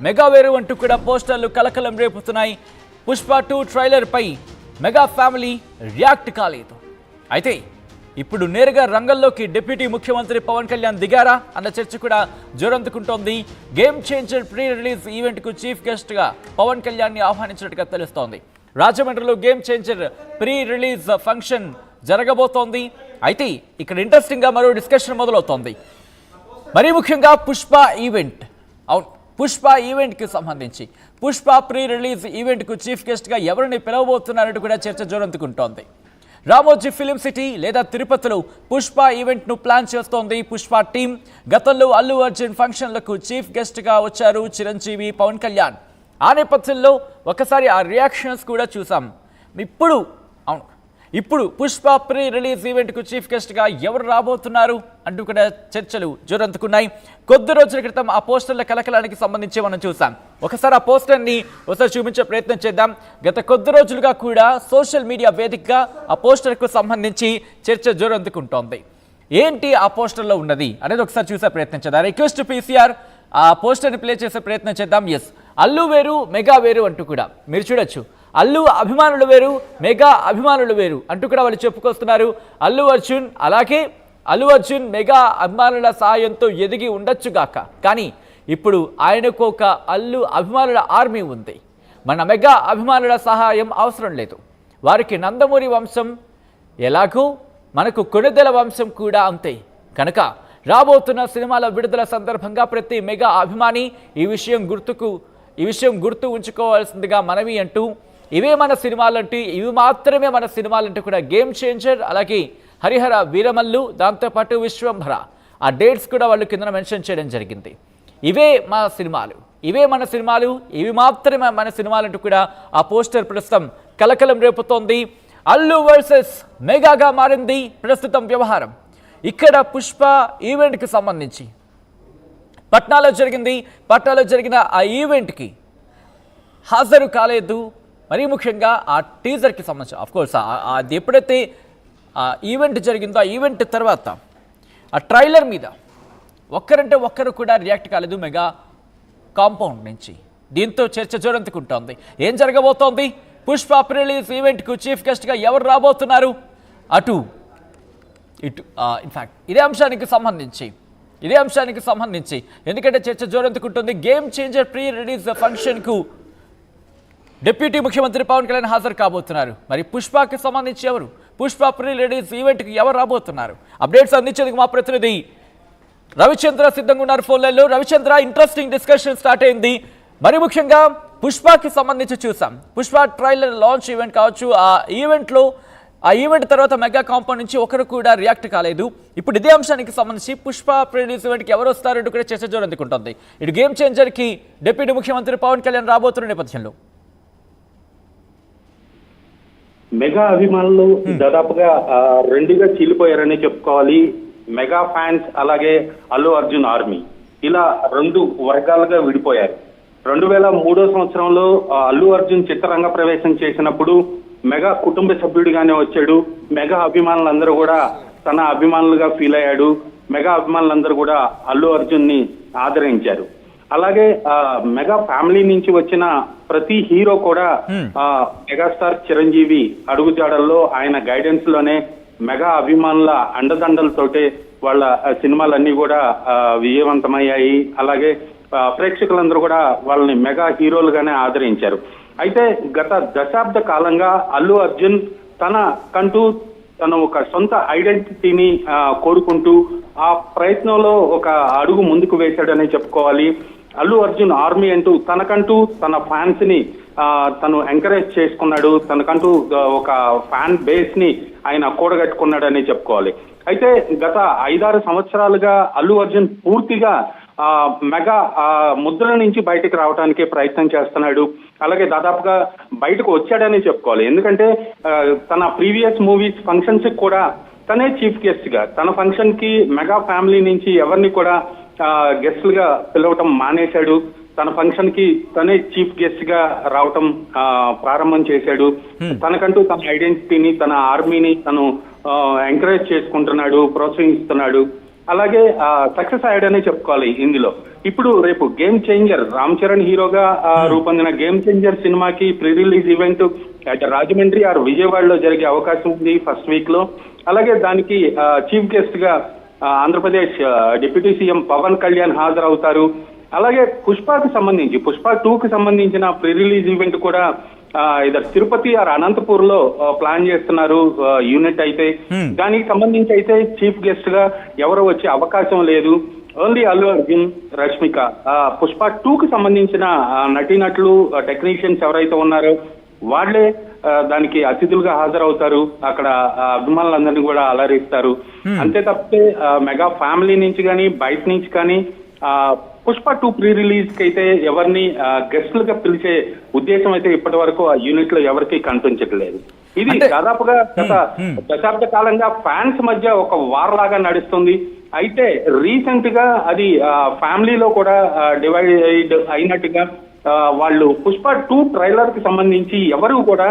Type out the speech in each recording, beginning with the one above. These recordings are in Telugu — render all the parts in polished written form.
మెగా వేరు అంటూ కూడా పోస్టర్లు కలకలం రేపుతున్నాయి. పుష్ప 2 ట్రైలర్ పై మెగా ఫ్యామిలీ రియాక్ట్ కాలేదు. అయితే ఇప్పుడు నేరుగా రంగంలోకి డిప్యూటీ ముఖ్యమంత్రి పవన్ కళ్యాణ్ దిగారా అన్న చర్చ కూడా జోరందుకుంటోంది. గేమ్ చేంజర్ ప్రీ రిలీజ్ ఈవెంట్కు చీఫ్ గెస్ట్గా పవన్ కళ్యాణ్ని ఆహ్వానించినట్టుగా తెలుస్తోంది. రాజమండ్రిలో game changer pre release function జరగబోతోంది. అయితే ఇక్కడ ఇంట్రెస్టింగ్గా మరో డిస్కషన్ మొదలవుతోంది. మరీ ముఖ్యంగా పుష్ప ఈవెంట్, అవును పుష్ప ఈవెంట్కి సంబంధించి పుష్ప ప్రీ రిలీజ్ ఈవెంట్కు చీఫ్ గెస్ట్గా ఎవరిని పిలవబోతున్నారంటూ కూడా చర్చ జోరందుకుంటోంది. రామోజీ ఫిలిం సిటీ లేదా తిరుపతిలో పుష్ప ఈవెంట్ను ప్లాన్ చేస్తోంది పుష్ప టీం. గతంలో అల్లు అర్జున్ ఫంక్షన్లకు చీఫ్ గెస్ట్గా వచ్చారు చిరంజీవి, పవన్ కళ్యాణ్. ఆ నేపథ్యంలో ఒకసారి ఆ రియాక్షన్స్ కూడా చూసాం. ఇప్పుడు పుష్ప ప్రీ రిలీజ్ ఈవెంట్కు చీఫ్ గెస్ట్గా ఎవరు రాబోతున్నారు అంటూ కూడా చర్చలు జోరందుకున్నాయి. కొద్ది రోజుల క్రితం ఆ పోస్టర్ల కలకలానికి సంబంధించి మనం చూసాం. ఒకసారి ఆ పోస్టర్ని ఒకసారి చూపించే ప్రయత్నం చేద్దాం. గత కొద్ది రోజులుగా కూడా సోషల్ మీడియా వేదికగా ఆ పోస్టర్కు సంబంధించి చర్చ జోరందుకుంటోంది. ఏంటి ఆ పోస్టర్లో ఉన్నది అనేది ఒకసారి చూసే ప్రయత్నం చేద్దాం. రిక్వెస్ట్ పీసీఆర్ ఆ పోస్టర్ని ప్లే చేసే ప్రయత్నం చేద్దాం. ఎస్, అల్లు వేరు మెగా వేరు అంటూ కూడా మీరు చూడొచ్చు. అల్లు అభిమానులు వేరు, మెగా అభిమానులు వేరు అంటూ కూడా వాళ్ళు చెప్పుకొస్తున్నారు. అల్లు అర్జున్ మెగా అభిమానుల సాయంతో ఎదిగి ఉండొచ్చుగాక, కానీ ఇప్పుడు ఆయనకు ఒక అల్లు అభిమానుల ఆర్మీ ఉంది. మన మెగా అభిమానుల సహాయం అవసరం లేదు. వారికి నందమూరి వంశం ఎలాగో మనకు కొణిదెల వంశం కూడా అంతే. కనుక రాబోతున్న సినిమాల విడుదల సందర్భంగా ప్రతి మెగా అభిమాని ఈ విషయం గుర్తు ఉంచుకోవాల్సిందిగా మనవి అంటూ, ఇవే మన సినిమాలంటూ, ఇవి మాత్రమే మన సినిమాలంటూ కూడా గేమ్ చేంజర్, అలాగే హరిహర వీరమల్లు, దాంతోపాటు విశ్వంభర ఆ డేట్స్ కూడా వాళ్ళు కింద మెన్షన్ చేయడం జరిగింది. ఇవే మన సినిమాలు, ఇవి మాత్రమే మన సినిమాలంటూ కూడా ఆ పోస్టర్ ప్రస్తుతం కలకలం రేపుతోంది. అల్లు వర్సెస్ మెగాగా మారింది ప్రస్తుతం వ్యవహారం. ఇక్కడ పుష్ప ఈవెంట్కి సంబంధించి పట్నాలో జరిగిన ఆ ఈవెంట్కి హాజరు కాలేదు. మరీ ముఖ్యంగా ఆ టీజర్కి సంబంధించి అఫ్కోర్స్ అది ఎప్పుడైతే ఆ ఈవెంట్ జరిగిందో ఆ ఈవెంట్ తర్వాత ఆ ట్రైలర్ మీద ఒక్కరంటే ఒక్కరు కూడా రియాక్ట్ కాలేదు మెగా కాంపౌండ్ నుంచి. దీంతో చర్చ జోరందుకుంటోంది. ఏం జరగబోతోంది? పుష్ప ప్రీ రిలీజ్ ఈవెంట్కు చీఫ్ గెస్ట్గా ఎవరు రాబోతున్నారు? ఇటు ఇన్ఫ్యాక్ట్ ఇదే అంశానికి సంబంధించి ఎందుకంటే చర్చ జోరందుకుంటుంది. గేమ్ చేంజర్ ప్రీ రిలీజ్ ఫంక్షన్కు డిప్యూటీ ముఖ్యమంత్రి పవన్ కళ్యాణ్ హాజరు కాబోతున్నారు. మరి పుష్పకి సంబంధించి ఎవరు? పుష్ప ప్రీ రిలీజ్ ఈవెంట్కి ఎవరు రాబోతున్నారు? అప్డేట్స్ అందించేందుకు మా ప్రతినిధి రవిచంద్ర సిద్ధంగా ఉన్నారు ఫోన్ లైన్లో. రవిచంద్ర, ఇంట్రెస్టింగ్ డిస్కషన్ స్టార్ట్ అయింది. మరి ముఖ్యంగా పుష్పకి సంబంధించి చూసాం, పుష్ప ట్రైలర్ లాంచ్ ఈవెంట్ కావచ్చు. ఆ ఈవెంట్ తర్వాత మెగా కాంపౌండ్ నుంచి ఒకరు కూడా రియాక్ట్ కాలేదు. ఇప్పుడు ఇదే అంశానికి సంబంధించి పుష్ప ప్రీ రిలీజ్ ఈవెంట్కి ఎవరు వస్తారంటూ కూడా చర్చ జోరందుకుంటుంది. ఇటు గేమ్ చేంజర్కి డిప్యూటీ ముఖ్యమంత్రి పవన్ కళ్యాణ్ రాబోతున్న నేపథ్యంలో మెగా అభిమానులు దాదాపుగా రెండుగా చీలిపోయారని చెప్పుకోవాలి. మెగా ఫ్యాన్స్ అలాగే అల్లు అర్జున్ ఆర్మీ ఇలా రెండు వర్గాలుగా విడిపోయారు. 2003 సంవత్సరంలో అల్లు అర్జున్ చిత్రరంగ ప్రవేశం చేసినప్పుడు మెగా కుటుంబ సభ్యుడిగానే వచ్చాడు. మెగా అభిమానులందరూ కూడా తన అభిమానులుగా ఫీల్ అయ్యాడు. మెగా అభిమానులందరూ కూడా అల్లు అర్జున్ ని ఆదరించారు. అలాగే మెగా ఫ్యామిలీ నుంచి వచ్చిన ప్రతి హీరో కూడా మెగాస్టార్ చిరంజీవి అడుగుజాడల్లో ఆయన గైడెన్స్ లోనే మెగా అభిమానుల అండదండలతోటే వాళ్ళ సినిమాలన్నీ కూడా విజయవంతమయ్యాయి. అలాగే ప్రేక్షకులందరూ కూడా వాళ్ళని మెగా హీరోలుగానే ఆదరించారు. అయితే గత దశాబ్ద కాలంగా అల్లు అర్జున్ తను ఒక సొంత ఐడెంటిటీని కోరుకుంటూ ఆ ప్రయత్నంలో ఒక అడుగు ముందుకు వేశాడని చెప్పుకోవాలి. అల్లు అర్జున్ ఆర్మీ అంటూ తనకంటూ తన ఫ్యాన్స్ ని తను ఎంకరేజ్ చేసుకున్నాడు. తనకంటూ ఒక ఫ్యాన్ బేస్ ని ఆయన కూడగట్టుకున్నాడని చెప్పుకోవాలి. అయితే గత 5-6 సంవత్సరాలుగా అల్లు అర్జున్ పూర్తిగా మెగా ముద్ర నుంచి బయటకు రావడానికి ప్రయత్నం చేస్తున్నాడు. అలాగే దాదాపుగా బయటకు వచ్చాడని చెప్పుకోవాలి. ఎందుకంటే తన ప్రీవియస్ మూవీస్ ఫంక్షన్స్ కూడా తనే చీఫ్ గెస్ట్ గా, తన ఫంక్షన్ కి మెగా ఫ్యామిలీ నుంచి ఎవరిని కూడా గెస్ట్లుగా పిలవటం మానేశాడు. తన ఫంక్షన్ కి తనే చీఫ్ గెస్ట్ గా రావటం ప్రారంభం చేశాడు. తనకంటూ తన ఐడెంటిటీని, తన ఆర్మీని తను ఎంకరేజ్ చేసుకుంటున్నాడు, ప్రోత్సహిస్తున్నాడు. అలాగే సక్సెస్ అయ్యాడనే చెప్పుకోవాలి ఇందులో. ఇప్పుడు రేపు గేమ్ చేంజర్ రామ్ చరణ్ హీరోగా రూపొందిన గేమ్ చేంజర్ సినిమాకి pre release event Rajahmundry or విజయవాడలో జరిగే అవకాశం ఉంది ఫస్ట్ వీక్ లో. అలాగే దానికి చీఫ్ గెస్ట్ గా ఆంధ్రప్రదేశ్ డిప్యూటీ సీఎం పవన్ కళ్యాణ్ హాజరవుతారు. అలాగే పుష్పకి సంబంధించి పుష్ప 2కి సంబంధించిన ప్రీ రిలీజ్ ఈవెంట్ కూడా ఇద్దరు తిరుపతి ఆర్ అనంతపూర్ లో ప్లాన్ చేస్తున్నారు యూనిట్ అయితే. దానికి సంబంధించి అయితే చీఫ్ గెస్ట్ గా ఎవరు వచ్చే అవకాశం లేదు. ఓన్లీ అల్లు అర్జున్, రష్మిక. పుష్ప 2కి సంబంధించిన నటీనటులు టెక్నీషియన్స్ ఎవరైతే ఉన్నారో వాళ్లే దానికి అతిథులుగా హాజరవుతారు. అక్కడ అభిమానులందరినీ కూడా అలరిస్తారు. అంతే తప్పితే మెగా ఫ్యామిలీ నుంచి కానీ బయట నుంచి కానీ పుష్ప 2 ప్రీ రిలీజ్ కి అయితే ఎవరిని గెస్టులుగా పిలిచే ఉద్దేశం అయితే ఇప్పటి వరకు ఆ యూనిట్ లో ఎవరికి కనిపించట్లేదు. ఇది దాదాపుగా గత దశాబ్ద కాలంగా ఫ్యాన్స్ మధ్య ఒక వార్ లాగా నడుస్తుంది. అయితే రీసెంట్ గా అది ఫ్యామిలీలో కూడా డివైడ్ అయినట్టుగా వాళ్ళు పుష్ప 2 ట్రైలర్ కి సంబంధించి ఎవరు కూడా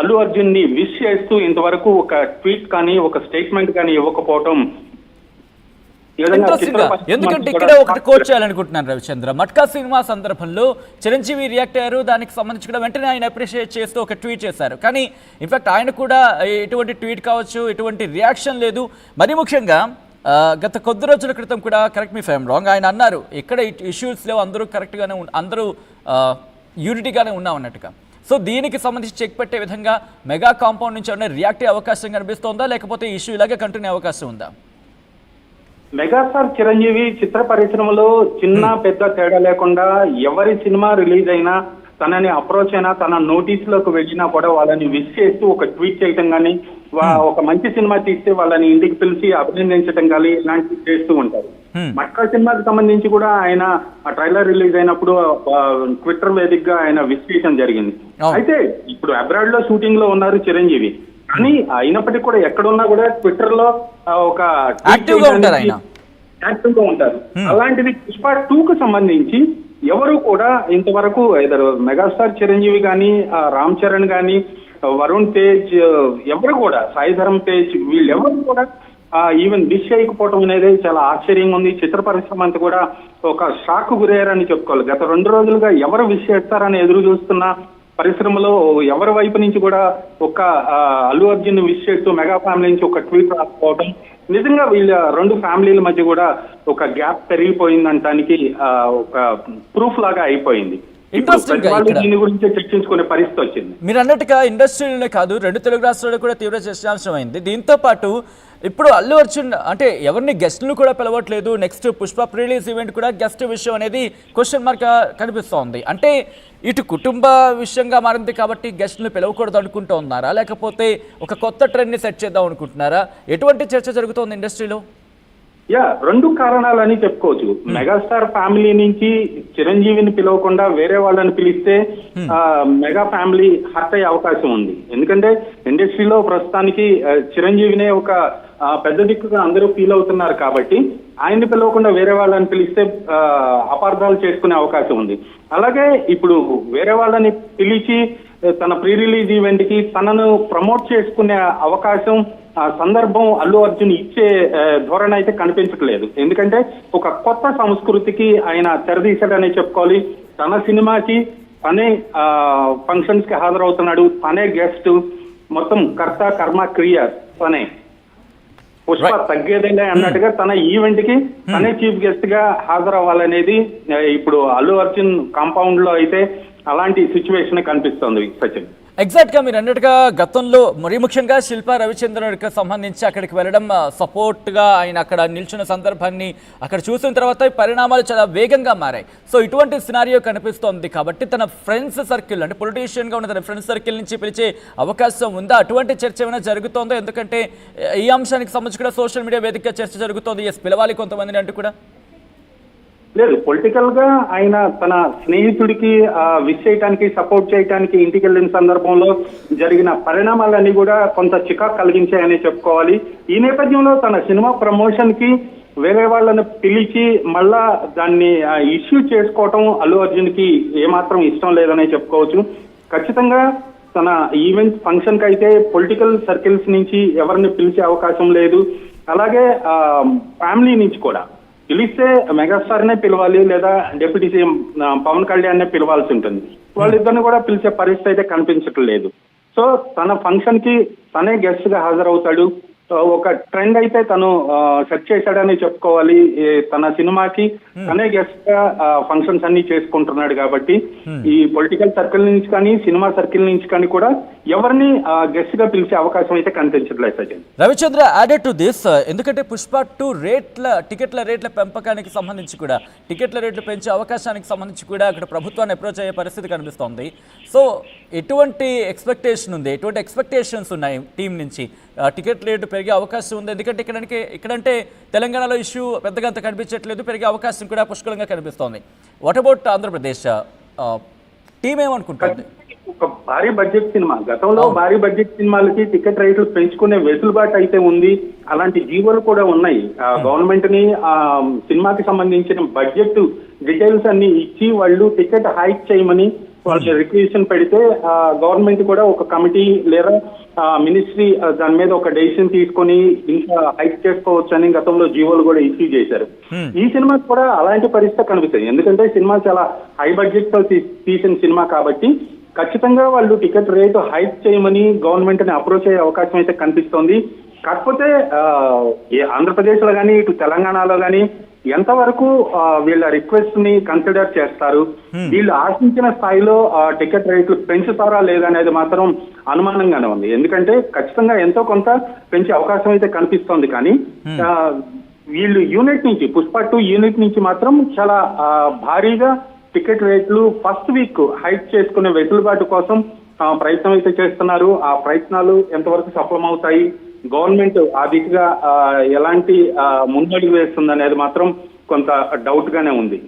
అల్లు అర్జున్ ని విష్ చేస్తూ ఇంతవరకు ఒక ట్వీట్ కానీ ఒక స్టేట్మెంట్ కానీ ఇవ్వకపోవటం. ఎందుకంటే ఇక్కడ ఒకటి కోట్ చేయాలనుకుంటున్నాను రవిచంద్ర. మట్కా సినిమా సందర్భంలో చిరంజీవి రియాక్ట్ అయ్యారు. దానికి సంబంధించి కూడా వెంటనే ఆయన అప్రిషియేట్ చేస్తూ ఒక ట్వీట్ చేశారు. కానీ ఇన్ఫాక్ట్ ఆయన కూడా ఎటువంటి ట్వీట్ కావచ్చు, ఎటువంటి రియాక్షన్ లేదు. మరీ ముఖ్యంగా గత కొద్ది రోజుల క్రితం కూడా, correct me if I'm wrong, ఆయన అన్నారు ఇక్కడ ఇష్యూస్ లేవు, అందరూ కరెక్ట్గానే అందరూ యూనిటీగానే ఉన్నాం అన్నట్టుగా. సో దీనికి సంబంధించి చెక్ పెట్టే విధంగా మెగా కాంపౌండ్ నుంచి ఏమైనా రియాక్ట్ అయ్యే అవకాశం కనిపిస్తోందా, లేకపోతే ఇష్యూ ఇలాగే కంటిన్యూ అవకాశం ఉందా? మెగాస్టార్ చిరంజీవి చిత్ర పరిశ్రమలో చిన్న పెద్ద తేడా లేకుండా ఎవరి సినిమా రిలీజ్ అయినా తనని అప్రోచ్ అయినా తన నోటీస్ లోకి వెళ్ళినా కూడా వాళ్ళని విష్ చేస్తూ ఒక ట్వీట్ చేయటం కానీ, ఒక మంచి సినిమా తీస్తే వాళ్ళని ఇంటికి పిలిచి అభినందించడం కానీ ఇలాంటివి చేస్తూ ఉంటారు. మట్కా సినిమాకి సంబంధించి కూడా ఆయన ఆ ట్రైలర్ రిలీజ్ అయినప్పుడు ట్విట్టర్ వేదికగా ఆయన విష్ చేయడం జరిగింది. అయితే ఇప్పుడు అబ్రాడ్ లో షూటింగ్ లో ఉన్నారు చిరంజీవి, కానీ అయినప్పటికీ కూడా ఎక్కడున్నా కూడా ట్విట్టర్ లో ఒక యాక్టివ్ గా ఉంటారు. అలాంటిది పుష్ప 2కు సంబంధించి ఎవరు కూడా ఇంతవరకు ఇద్దరు మెగాస్టార్ చిరంజీవి కానీ, రామ్ చరణ్ కానీ, వరుణ్ తేజ్, ఎవరు కూడా సాయి ధరమ్ తేజ్, వీళ్ళెవరు కూడా ఈవెన్ విష్ చేయకపోవడం అనేది చాలా ఆశ్చర్యంగా ఉంది. చిత్ర పరిశ్రమ అంతా కూడా ఒక షాక్ గురయ్యారని చెప్పుకోవాలి. గత 2 రోజులుగా ఎవరు విష్ చేస్తారని ఎదురు చూస్తున్న పరిశ్రమలో ఎవరి వైపు నుంచి కూడా ఒక అల్లు అర్జున్ విష్ చేస్తూ మెగా ఫ్యామిలీ నుంచి ఒక ట్వీట్ రాకపోవడం నిజంగా వీళ్ళ 2 ఫ్యామిలీల మధ్య కూడా ఒక గ్యాప్ పెరిగిపోయిందంటానికి ఒక ప్రూఫ్ లాగా అయిపోయింది. దీని గురించి చర్చించుకునే పరిస్థితి వచ్చింది. మీరు అన్నట్టుగా ఇండస్ట్రీలోనే కాదు, 2 తెలుగు రాష్ట్రాల్లో కూడా తీవ్ర చర్చాంశం అయింది. దీంతో పాటు ఇప్పుడు అల్లు అర్జున్ అంటే ఎవరిని గెస్ట్ను కూడా పిలవట్లేదు. Next Pushpa pre release event కూడా గెస్ట్ విషయం అనేది క్వశ్చన్ మార్క్ కనిపిస్తోంది. అంటే ఇటు కుటుంబ విషయంగా మారింది కాబట్టి గెస్ట్ను పిలవకూడదు అనుకుంటూ ఉన్నారా, లేకపోతే ఒక కొత్త ట్రెండ్ని సెట్ చేద్దాం అనుకుంటున్నారా? ఎటువంటి చర్చ జరుగుతోంది ఇండస్ట్రీలో? 2 కారణాలని చెప్పుకోవచ్చు. మెగాస్టార్ ఫ్యామిలీ నుంచి చిరంజీవిని పిలవకుండా వేరే వాళ్ళని పిలిస్తే మెగా ఫ్యామిలీ హర్ట్ అయ్యే అవకాశం ఉంది. ఎందుకంటే ఇండస్ట్రీలో ప్రస్తుతానికి చిరంజీవినే ఒక పెద్ద దిక్కుగా అందరూ ఫీల్ అవుతున్నారు కాబట్టి ఆయన్ని పిలవకుండా వేరే వాళ్ళని పిలిస్తే అపార్థాలు చేసుకునే అవకాశం ఉంది. అలాగే ఇప్పుడు వేరే వాళ్ళని పిలిచి తన ప్రీ రిలీజ్ ఈవెంట్ కి తనను ప్రమోట్ చేసుకునే అవకాశం సందర్భం అల్లు అర్జున్ ఇచ్చే ధోరణి అయితే కనిపించట్లేదు. ఎందుకంటే ఒక కొత్త సంస్కృతికి ఆయన తెరదీశాడనే చెప్పుకోవాలి. తన సినిమాకి తనే ఫంక్షన్స్ కి హాజరవుతున్నాడు, తనే గెస్ట్, మొత్తం కర్త కర్మ క్రియ తనే. పుష్ప తగ్గేదేలే అన్నట్టుగా తన ఈవెంట్ కి తనే చీఫ్ గెస్ట్ గా హాజరవ్వాలనేది ఇప్పుడు అల్లు అర్జున్ కాంపౌండ్ లో అయితే అలాంటి సిచ్యువేషన్ కనిపిస్తోంది. సచిన్, ఎగ్జాక్ట్ గా మీరు అన్నట్టుగా గతంలో మరీ ముఖ్యంగా శిల్పా రవిచంద్రన్కి సంబంధించి అక్కడికి వెళ్ళడం, సపోర్ట్ గా ఆయన అక్కడ నిల్చున్న సందర్భాన్ని అక్కడ చూసిన తర్వాత పరిణామాలు చాలా వేగంగా మారాయి. సో ఇటువంటి సినారియో కనిపిస్తోంది కాబట్టి తన ఫ్రెండ్స్ సర్కిల్ అంటే పొలిటీషియన్ గా ఉన్న తన ఫ్రెండ్స్ సర్కిల్ నుంచి పిలిచే అవకాశం ఉందా? అటువంటి చర్చ ఏమైనా జరుగుతోందో? ఎందుకంటే ఈ అంశానికి సంబంధించి కూడా సోషల్ మీడియా వేదికగా చర్చ జరుగుతోంది. ఎస్, పిలవాలి కొంతమందిని అంటూ కూడా. లేదు, పొలిటికల్ గా ఆయన తన స్నేహితుడికి విష్ చేయడానికి, సపోర్ట్ చేయడానికి ఇంటికి వెళ్ళిన సందర్భంలో జరిగిన పరిణామాలన్నీ కూడా కొంత చికాకు కలిగించాయని చెప్పుకోవాలి. ఈ నేపథ్యంలో తన సినిమా ప్రమోషన్ కి వేరే వాళ్ళని పిలిచి మళ్ళా దాన్ని ఇష్యూ చేసుకోవటం అల్లు అర్జున్ కి ఏమాత్రం ఇష్టం లేదనే చెప్పుకోవచ్చు. ఖచ్చితంగా తన ఈవెంట్ ఫంక్షన్ కి అయితే పొలిటికల్ సర్కిల్స్ నుంచి ఎవరిని పిలిచే అవకాశం లేదు. అలాగే ఫ్యామిలీ నుంచి కూడా పిలిస్తే మెగాస్టార్నే పిలవాలి లేదా డిప్యూటీ సీఎం పవన్ కళ్యాణ్నే పిలవాల్సి ఉంటుంది. వాళ్ళిద్దరిని కూడా పిలిచే పరిస్థితి అయితే కనిపించటం లేదు. సో తన ఫంక్షన్ కి తనే గెస్ట్ గా హాజరవుతాడు. ఒక ట్రెండ్ అయితే తను సెట్ చేశాడని చెప్పుకోవాలి. తన సినిమాకి తనే గెస్ట్ గా ఫంక్షన్స్ అన్ని చేసుకుంటున్నాడు కాబట్టి ఈ పొలిటికల్ సర్కిల్ నుంచి కానీ సినిమా సర్కిల్ నుంచి కానీ కూడా ఎవరిని గెస్ట్ గా పిలిచే అవకాశం అయితే కనిపించట్లేదు Sachin. Ravichandra added to this, ఎందుకంటే పుష్ప 2 టికెట్ల రేట్ల పెంపకానికి సంబంధించి కూడా టికెట్ల రేట్లు పెంచే అవకాశానికి సంబంధించి కూడా అక్కడ ప్రభుత్వాన్ని అప్రోచ్ అయ్యే పరిస్థితి కనిపిస్తోంది. సో ఎటువంటి ఎక్స్పెక్టేషన్ ఉంది, ఎటువంటి ఎక్స్పెక్టేషన్స్ ఉన్నాయి టీం నుంచి? టికెట్ రేటు పెరిగే అవకాశం ఉంది, ఎందుకంటే ఇక్కడంటే తెలంగాణలో ఇష్యూ పెద్దగా అంత కనిపించట్లేదు, పెరిగే అవకాశం కూడా పుష్కలంగా కనిపిస్తోంది. వాట్ అబౌట్ ఆంధ్రప్రదేశ్ టీం ఏమనుకుంటుంది? ఒక భారీ బడ్జెట్ సినిమా, గతంలో భారీ బడ్జెట్ సినిమాలకి టికెట్ రేట్లు పెంచుకునే వెసులుబాటు అయితే ఉంది. అలాంటి జీవోలు కూడా ఉన్నాయి. గవర్నమెంట్ ని సినిమాకి సంబంధించిన బడ్జెట్ డీటెయిల్స్ అన్ని ఇచ్చి వాళ్ళు టికెట్ హైక్ చేయమని వాళ్ళు రిక్వెషన్ పెడితే గవర్నమెంట్ కూడా ఒక కమిటీ లేదా మినిస్ట్రీ దాని మీద ఒక డెసిషన్ తీసుకొని ఇంకా హైక్ చేసుకోవచ్చు అని గతంలో జీవోలు కూడా ఇష్యూ చేశారు. ఈ సినిమా కూడా అలాంటి పరిస్థితి కనిపిస్తుంది. ఎందుకంటే సినిమా చాలా హై బడ్జెట్ తో తీసిన సినిమా కాబట్టి ఖచ్చితంగా వాళ్ళు టికెట్ రేటు హైక్ చేయమని గవర్నమెంట్ ని అప్రోచ్ అయ్యే అవకాశం అయితే కనిపిస్తోంది. కాకపోతే ఆంధ్రప్రదేశ్ లో కానీ ఇటు తెలంగాణలో కానీ ఎంతవరకు వీళ్ళ రిక్వెస్ట్ ని కన్సిడర్ చేస్తారు, వీళ్ళు ఆశించిన స్థాయిలో టికెట్ రేట్లు పెంచుతారా లేదా అనేది మాత్రం అనుమానంగానే ఉంది. ఎందుకంటే ఖచ్చితంగా ఎంతో కొంత పెంచే అవకాశం అయితే కనిపిస్తోంది. కానీ వీళ్ళు యూనిట్ నుంచి పుష్ప 2 యూనిట్ నుంచి మాత్రం చాలా భారీగా టికెట్ రేట్లు ఫస్ట్ వీక్ హైక్ చేసుకునే వెసులుబాటు కోసం ప్రయత్నం అయితే చేస్తున్నారు. ఆ ప్రయత్నాలు ఎంతవరకు సఫలమవుతాయి, గవర్నమెంట్ ఆ దిశగా ఎలాంటి ముందడుగు వేస్తుంది అనేది మాత్రం కొంత డౌట్ గానే ఉంది.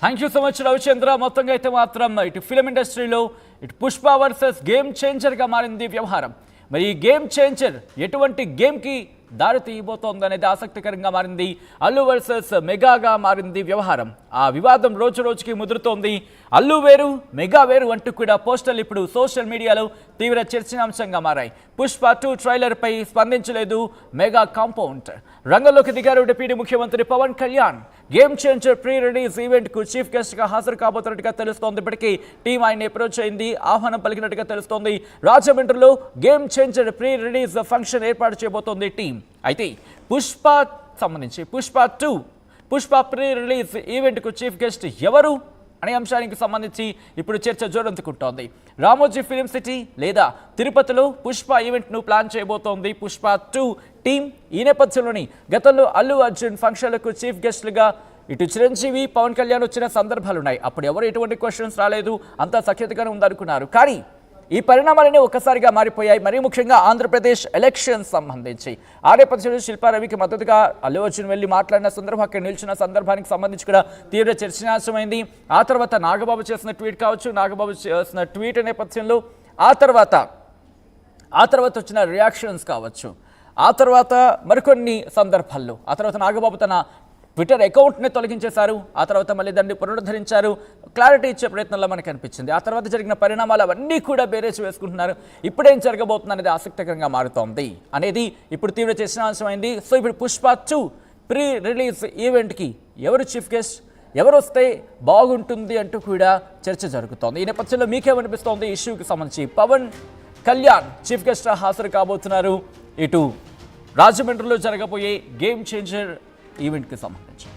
Thank you so much Ravichandra. మొత్తంగా అయితే మాత్రం ఇటు ఫిలిం ఇండస్ట్రీలో ఇటు పుష్ప వర్సెస్ గేమ్ చేంజర్గా మారింది వ్యవహారం. మరి ఈ గేమ్ చేంజర్ ఎటువంటి గేమ్కి దారి తీయబోతోంది అనేది ఆసక్తికరంగా మారింది. అల్లు వర్సెస్ మెగాగా మారింది వ్యవహారం. ఆ వివాదం రోజు రోజుకి ముదురుతోంది. అల్లు వేరు మెగా వేరు అంటూ కూడా పోస్టర్లు ఇప్పుడు సోషల్ మీడియాలో తీవ్ర చర్చనాంశంగా మారాయి. పుష్ప 2 ట్రైలర్ పై స్పందించలేదు మెగా కాంపౌండ్. రంగంలోకి దిగారు డిప్యూటీ ముఖ్యమంత్రి Pawan Kalyan. Game changer pre release event కు చీఫ్ గెస్ట్ గా హాజరు కాబోతున్నట్టుగా తెలుస్తోంది. ఇప్పటికీ టీం ఆయన అప్రోచ్ అయింది, ఆహ్వానం పలికినట్టుగా తెలుస్తోంది. రాజమండ్రిలో game changer pre release function ఏర్పాటు చేయబోతోంది టీం. అయితే పుష్ప సంబంధించి పుష్ప ప్రీ రిలీజ్ ఈవెంట్ కు చీఫ్ గెస్ట్ ఎవరు అనే అంశానికి సంబంధించి ఇప్పుడు చర్చ జోరందుకుంటోంది. రామోజీ ఫిలిం సిటీ లేదా తిరుపతిలో పుష్ప ఈవెంట్ను ప్లాన్ చేయబోతోంది పుష్ప 2 టీం. ఈ నేపథ్యంలోని గతంలో అల్లు అర్జున్ ఫంక్షన్లకు చీఫ్ గెస్ట్లుగా ఇటు చిరంజీవి పవన్ కళ్యాణ్ వచ్చిన సందర్భాలున్నాయి. అప్పుడు ఎవరు ఎటువంటి క్వశ్చన్స్ రాలేదు, అంతా సఖ్యతగానే ఉందనుకున్నారు. కానీ ఈ పరిణామాలన్నీ ఒక్కసారిగా మారిపోయాయి. మరీ ముఖ్యంగా ఆంధ్రప్రదేశ్ ఎలక్షన్స్ సంబంధించి ఆ నేపథ్యంలో శిల్పారవికి మద్దతుగా అల్లు అర్జున్ వెళ్ళి మాట్లాడిన సందర్భం, అక్కడ నిలిచిన సందర్భానికి సంబంధించి కూడా తీవ్ర చర్చనాంశమైంది. ఆ తర్వాత నాగబాబు చేసిన ట్వీట్ కావచ్చు, నాగబాబు చేసిన ట్వీట్ నేపథ్యంలో ఆ తర్వాత వచ్చిన రియాక్షన్స్ కావచ్చు, ఆ తర్వాత మరికొన్ని సందర్భాల్లో ఆ తర్వాత నాగబాబు తన ట్విట్టర్ అకౌంట్ని తొలగించేశారు. ఆ తర్వాత మళ్ళీ దాన్ని పునరుద్ధరించారు. క్లారిటీ ఇచ్చే ప్రయత్నంలో మనకు అనిపించింది. ఆ తర్వాత జరిగిన పరిణామాలు అవన్నీ కూడా బేరేజ్ వేసుకుంటున్నారు. ఇప్పుడేం జరగబోతుంది అనేది ఆసక్తికరంగా మారుతోంది అనేది ఇప్పుడు తీవ్ర చర్చనాంశమైంది. సో ఇప్పుడు పుష్ప 2 ప్రీ రిలీజ్ ఈవెంట్కి ఎవరు చీఫ్ గెస్ట్, ఎవరు వస్తే బాగుంటుంది అంటూ కూడా చర్చ జరుగుతోంది. ఈ నేపథ్యంలో మీకేమనిపిస్తోంది ఈ ఇష్యూకి సంబంధించి? పవన్ కళ్యాణ్ చీఫ్ గెస్ట్గా హాజరు కాబోతున్నారు ఇటు రాజమండ్రిలో జరగబోయే గేమ్ చేంజర్ ఈవెంట్కి సంబంధించి.